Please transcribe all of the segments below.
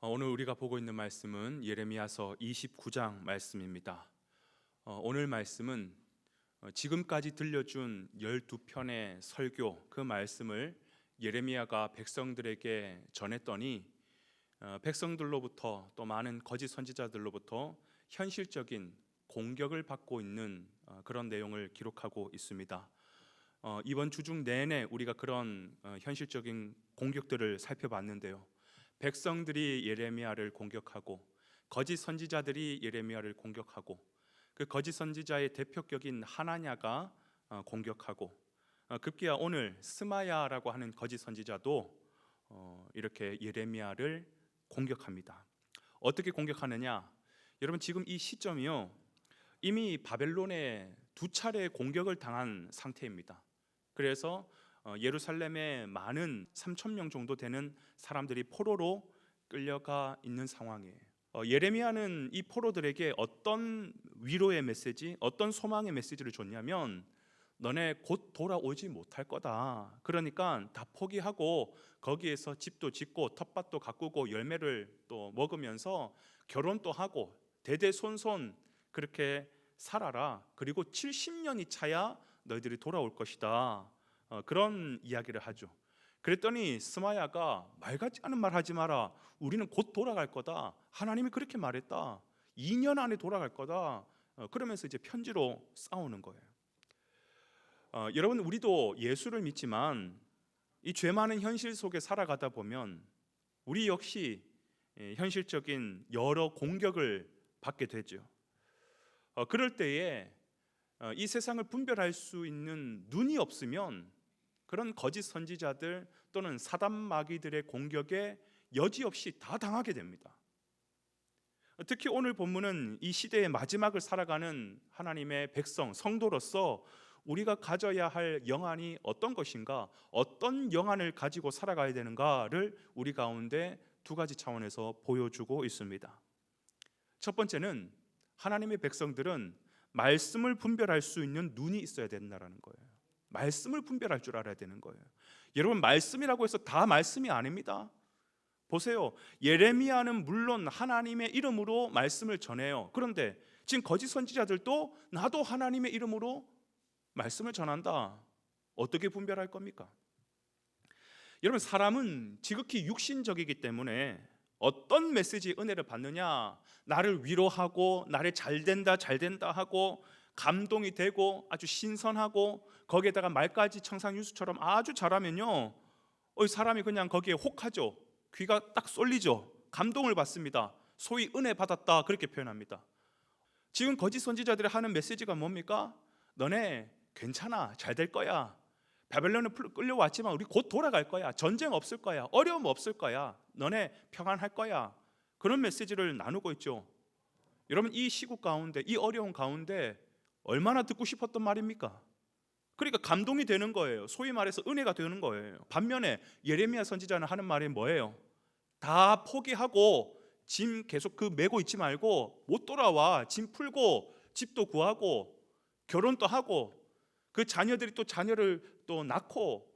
오늘 우리가 보고 있는 말씀은 예레미야서 29장 말씀입니다. 오늘 말씀은 지금까지 들려준 12편의 설교, 그 말씀을 예레미야가 백성들에게 전했더니 백성들로부터 또 많은 거짓 선지자들로부터 현실적인 공격을 받고 있는 그런 내용을 기록하고 있습니다. 이번 주중 내내 우리가 그런 현실적인 공격들을 살펴봤는데요. 백성들이 예레미야를 공격하고 거짓 선지자들이 예레미야를 공격하고 그 거짓 선지자의 대표격인 하나냐가 공격하고 급기야 오늘 스마야라고 하는 거짓 선지자도 이렇게 예레미야를 공격합니다. 어떻게 공격하느냐? 여러분, 지금 이 시점이요, 이미 바벨론에 2차례 공격을 당한 상태입니다. 그래서 예루살렘에 많은 3,000명 정도 되는 사람들이 포로로 끌려가 있는 상황이에요. 예레미야는 이 포로들에게 어떤 위로의 메시지, 어떤 소망의 메시지를 줬냐면, 너네 곧 돌아오지 못할 거다. 그러니까 다 포기하고 거기에서 집도 짓고 텃밭도 가꾸고 열매를 또 먹으면서 결혼도 하고 대대손손 그렇게 살아라. 그리고 70년이 차야 너희들이 돌아올 것이다. 그런 이야기를 하죠. 그랬더니 스마야가 말 같지 않은 말 하지 마라. 우리는 곧 돌아갈 거다. 하나님이 그렇게 말했다. 2년 안에 돌아갈 거다. 그러면서 이제 편지로 싸우는 거예요. 여러분, 우리도 예수를 믿지만 이 죄 많은 현실 속에 살아가다 보면 우리 역시 현실적인 여러 공격을 받게 되죠. 그럴 때에 이 세상을 분별할 수 있는 눈이 없으면 그런 거짓 선지자들 또는 사단 마귀들의 공격에 여지없이 다 당하게 됩니다. 특히 오늘 본문은 이 시대의 마지막을 살아가는 하나님의 백성, 성도로서 우리가 가져야 할 영안이 어떤 것인가, 어떤 영안을 가지고 살아가야 되는가를 우리 가운데 2가지 차원에서 보여주고 있습니다. 첫 번째는 하나님의 백성들은 말씀을 분별할 수 있는 눈이 있어야 된다는 거예요. 말씀을 분별할 줄 알아야 되는 거예요. 여러분, 말씀이라고 해서 다 말씀이 아닙니다. 보세요. 예레미야는 물론 하나님의 이름으로 말씀을 전해요. 그런데 지금 거짓 선지자들도 나도 하나님의 이름으로 말씀을 전한다. 어떻게 분별할 겁니까? 여러분, 사람은 지극히 육신적이기 때문에 어떤 메시지 은혜를 받느냐, 나를 위로하고 나를 잘된다 하고 감동이 되고 아주 신선하고 거기에다가 말까지 청산유수처럼 아주 잘하면요, 사람이 그냥 거기에 혹하죠. 귀가 딱 쏠리죠. 감동을 받습니다. 소위 은혜 받았다, 그렇게 표현합니다. 지금 거짓 선지자들이 하는 메시지가 뭡니까? 너네 괜찮아, 잘 될 거야. 바벨론에 끌려왔지만 우리 곧 돌아갈 거야. 전쟁 없을 거야. 어려움 없을 거야. 너네 평안할 거야. 그런 메시지를 나누고 있죠. 여러분, 이 시국 가운데, 이 어려운 가운데 얼마나 듣고 싶었던 말입니까? 그러니까 감동이 되는 거예요. 소위 말해서 은혜가 되는 거예요. 반면에 예레미야 선지자는 하는 말이 뭐예요? 다 포기하고 짐 계속 메고 있지 말고 못 돌아와. 짐 풀고 집도 구하고 결혼도 하고 그 자녀들이 또 자녀를 또 낳고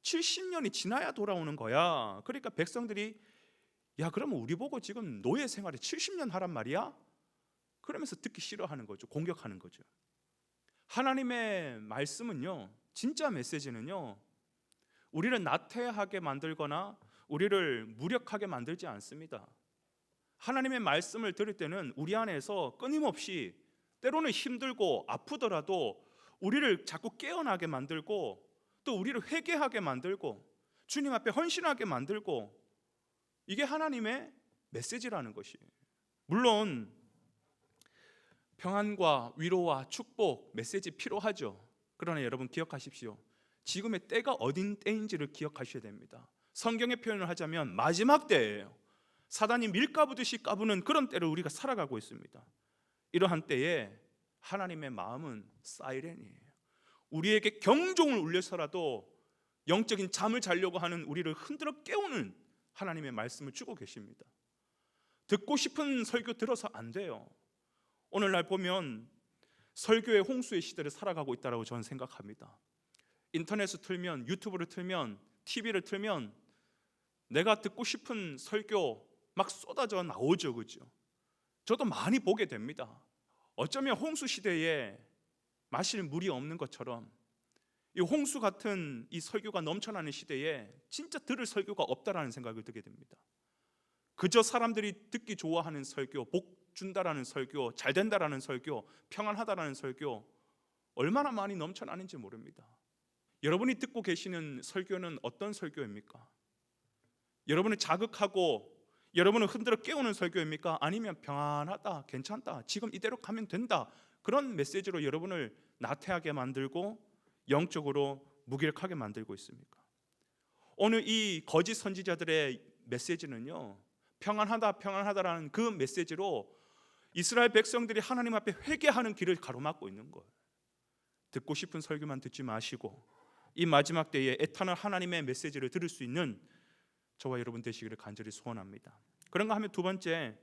70년이 지나야 돌아오는 거야. 그러니까 백성들이, 야, 그러면 우리 보고 지금 노예 생활에 70년 하란 말이야? 그러면서 듣기 싫어하는 거죠. 공격하는 거죠. 하나님의 말씀은요, 진짜 메시지는요, 우리를 나태하게 만들거나 우리를 무력하게 만들지 않습니다. 하나님의 말씀을 들을 때는 우리 안에서 끊임없이 때로는 힘들고 아프더라도 우리를 자꾸 깨어나게 만들고 또 우리를 회개하게 만들고 주님 앞에 헌신하게 만들고, 이게 하나님의 메시지라는 것이에요. 물론 평안과 위로와 축복 메시지 필요하죠. 그러나 여러분 기억하십시오. 지금의 때가 어딘 때인지를 기억하셔야 됩니다. 성경의 표현을 하자면 마지막 때예요. 사단이 밀가부듯이 까부는 그런 때를 우리가 살아가고 있습니다. 이러한 때에 하나님의 마음은 사이렌이에요. 우리에게 경종을 울려서라도 영적인 잠을 자려고 하는 우리를 흔들어 깨우는 하나님의 말씀을 주고 계십니다. 듣고 싶은 설교 들어서 안 돼요. 오늘날 보면 설교의 홍수의 시대를 살아가고 있다고 저는 생각합니다. 인터넷을 틀면, 유튜브를 틀면, TV를 틀면 내가 듣고 싶은 설교, 막 쏟아져 나오죠, 그죠? 저도 많이 보게 됩니다. 어쩌면 홍수 시대에 마실 물이 없는 것처럼 이 홍수 같은 이 설교가 넘쳐나는 시대에 진짜 들을 설교가 없다라는 생각을 들게 됩니다. 그저 사람들이 듣기 좋아하는 설교, 복 준다라는 설교, 잘 된다라는 설교, 평안하다라는 설교 얼마나 많이 넘쳐나는지 모릅니다. 여러분이 듣고 계시는 설교는 어떤 설교입니까? 여러분을 자극하고 여러분을 흔들어 깨우는 설교입니까? 아니면 평안하다, 괜찮다, 지금 이대로 가면 된다, 그런 메시지로 여러분을 나태하게 만들고 영적으로 무기력하게 만들고 있습니까? 오늘 이 거짓 선지자들의 메시지는요, 평안하다, 평안하다라는 그 메시지로 이스라엘 백성들이 하나님 앞에 회개하는 길을 가로막고 있는 거예요. 듣고 싶은 설교만 듣지 마시고 이 마지막 때에 애타는 하나님의 메시지를 들을 수 있는 저와 여러분 되시기를 간절히 소원합니다. 그런가 하면 두 번째,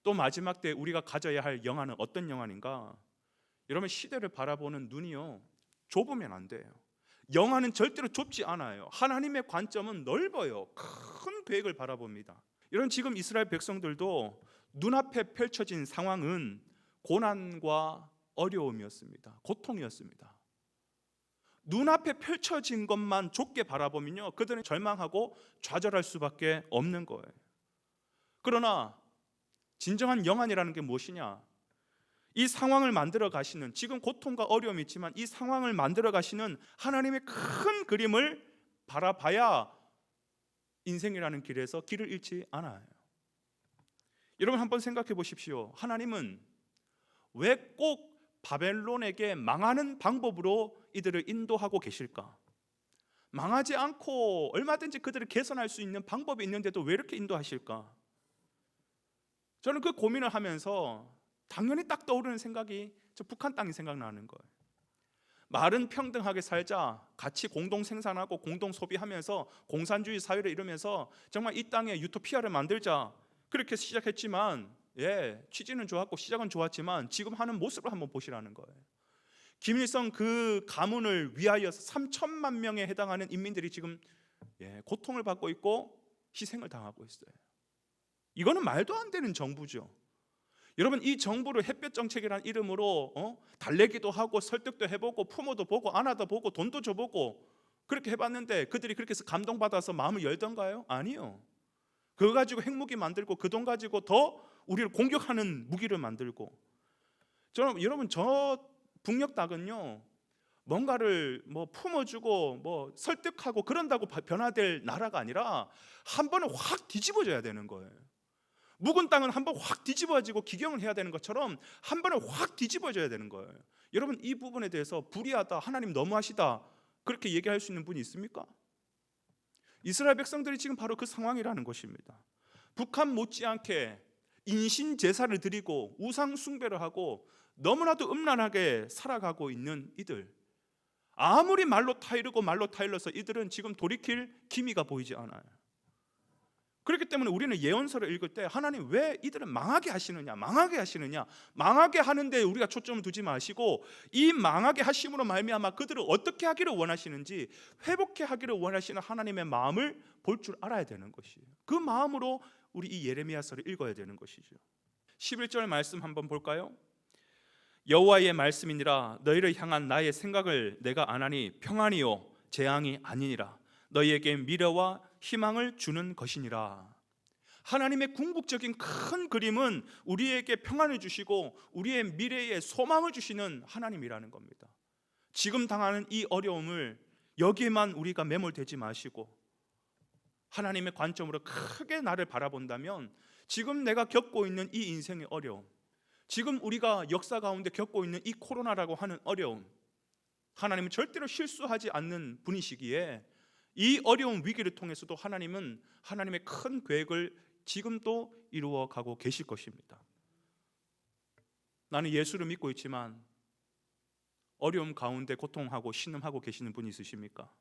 또 마지막 때 우리가 가져야 할 영안은 어떤 영안인가? 여러분, 시대를 바라보는 눈이요, 좁으면 안 돼요. 영안은 절대로 좁지 않아요. 하나님의 관점은 넓어요. 큰 계획을 바라봅니다. 여러분, 지금 이스라엘 백성들도 눈앞에 펼쳐진 상황은 고난과 어려움이었습니다. 고통이었습니다. 눈앞에 펼쳐진 것만 좁게 바라보면요, 그들은 절망하고 좌절할 수밖에 없는 거예요. 그러나 진정한 영안이라는 게 무엇이냐? 이 상황을 만들어 가시는, 지금 고통과 어려움이 있지만 이 상황을 만들어 가시는 하나님의 큰 그림을 바라봐야 인생이라는 길에서 길을 잃지 않아요. 여러분, 한번 생각해 보십시오. 하나님은 왜 꼭 바벨론에게 망하는 방법으로 이들을 인도하고 계실까? 망하지 않고 얼마든지 그들을 개선할 수 있는 방법이 있는데도 왜 이렇게 인도하실까? 저는 그 고민을 하면서 당연히 딱 떠오르는 생각이 저 북한 땅이 생각나는 거예요. 말은 평등하게 살자, 같이 공동 생산하고 공동 소비하면서 공산주의 사회를 이루면서 정말 이 땅에 유토피아를 만들자, 그렇게 시작했지만, 취지는 좋았고 시작은 좋았지만 지금 하는 모습을 한번 보시라는 거예요. 김일성 그 가문을 위하여서 3천만 명에 해당하는 인민들이 지금 고통을 받고 있고 희생을 당하고 있어요. 이거는 말도 안 되는 정부죠. 여러분, 이 정부를 햇볕 정책이라는 이름으로 달래기도 하고 설득도 해보고 부모도 보고 안아도 보고 돈도 줘보고 그렇게 해봤는데 그들이 그렇게 해서 감동받아서 마음을 열던가요? 아니요. 그거 가지고 핵무기 만들고 그 돈 가지고 더 우리를 공격하는 무기를 만들고. 여러분, 저 북녘 땅은요, 뭔가를 품어주고 설득하고 그런다고 변화될 나라가 아니라 한 번에 확 뒤집어져야 되는 거예요. 묵은 땅은 한 번 확 뒤집어지고 기경을 해야 되는 것처럼 한 번에 확 뒤집어져야 되는 거예요. 여러분, 이 부분에 대해서 불의하다, 하나님 너무하시다, 그렇게 얘기할 수 있는 분이 있습니까? 이스라엘 백성들이 지금 바로 그 상황이라는 것입니다. 북한 못지않게 인신 제사를 드리고 우상 숭배를 하고 너무나도 음란하게 살아가고 있는 이들, 아무리 말로 타이르고 말로 타일러서 이들은 지금 돌이킬 기미가 보이지 않아요. 그렇기 때문에 우리는 예언서를 읽을 때 하나님 왜 이들은 망하게 하시느냐, 망하게 하시느냐, 망하게 하는데 우리가 초점을 두지 마시고 이 망하게 하심으로 말미암아 그들을 어떻게 하기를 원하시는지, 회복해 하기를 원하시는 하나님의 마음을 볼 줄 알아야 되는 것이에요. 그 마음으로 우리 이 예레미야서를 읽어야 되는 것이죠. 11절 말씀 한번 볼까요? 여호와의 말씀이니라, 너희를 향한 나의 생각을 내가 아나니 평안이요 재앙이 아니니라, 너희에게 미래와 희망을 주는 것이니라. 하나님의 궁극적인 큰 그림은 우리에게 평안을 주시고 우리의 미래에 소망을 주시는 하나님이라는 겁니다. 지금 당하는 이 어려움을 여기에만 우리가 매몰되지 마시고 하나님의 관점으로 크게 나를 바라본다면, 지금 내가 겪고 있는 이 인생의 어려움, 지금 우리가 역사 가운데 겪고 있는 이 코로나라고 하는 어려움, 하나님은 절대로 실수하지 않는 분이시기에 이 어려운 위기를 통해서도 하나님은 하나님의 큰 계획을 지금도 이루어 가고 계실 것입니다. 나는 예수를 믿고 있지만 어려움 가운데 고통하고 신음하고 계시는 분이 있으십니까?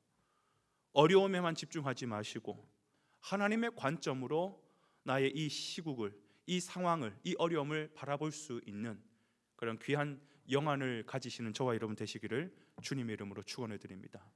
어려움에만 집중하지 마시고 하나님의 관점으로 나의 이 시국을, 이 상황을, 이 어려움을 바라볼 수 있는 그런 귀한 영안을 가지시는 저와 여러분 되시기를 주님의 이름으로 축원해 드립니다.